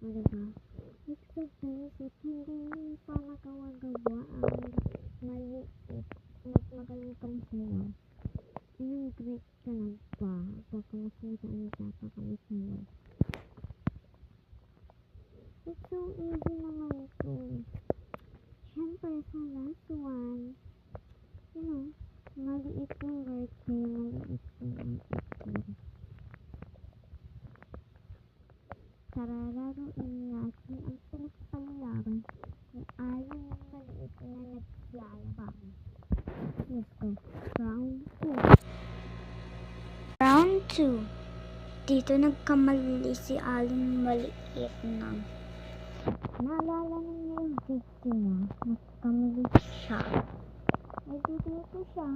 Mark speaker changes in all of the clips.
Speaker 1: O, diba? Exercise, hindi mo pa nagawa-gawa ang maliit at magaling kang sayaw. Anong great ka na ba? Baka makita ang tapa kami sa'yo. It's so easy naman to. Siyempre sa last one, maliit yung work kaya maliit yung ang effort. Sarararuin natin ang pinagpalilaban kung alin yung maliit na nagyayabang. Let's go. Round 2. Round 2. Dito nagkamali si Aling maliit na. Naalala niyo yung video niya? Nagkamali siya. Ay, dito siya.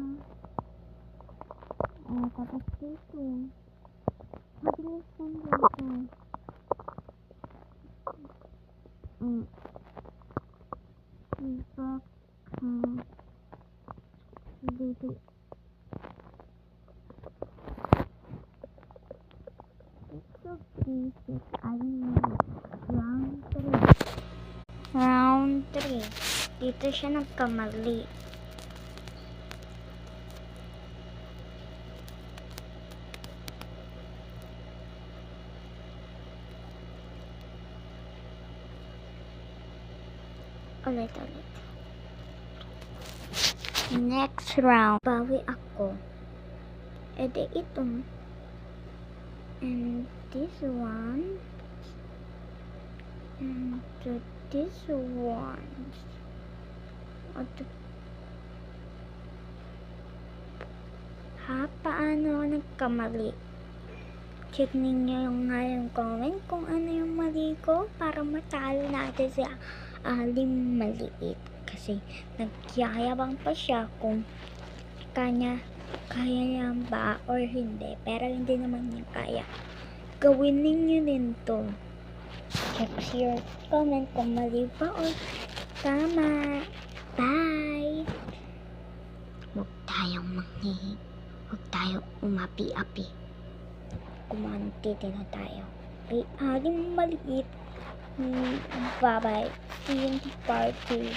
Speaker 1: Tapos dito. Mabilis lang dito. Dito. Ito basic. Round 3. Round 3. Dito siya nagkamali. Ulit. Next round. Bawi ako. Ede ito. And this one. And this one. Paano nagkamali? Check ninyo yung comment kung ano yung mali ko para matalo natin si Aling maliit. Kasi nagyayabang pa siya kung kaya niya ba or hindi. Pero hindi naman niya kaya. Gawin ninyo din to. Check your comment kung mali ba or tama. Bye! Huwag tayong manghihi. Huwag tayong umapi-api. Kumanti din na tayo. Kay Aling maliit. Bye-bye. See you in the part 2.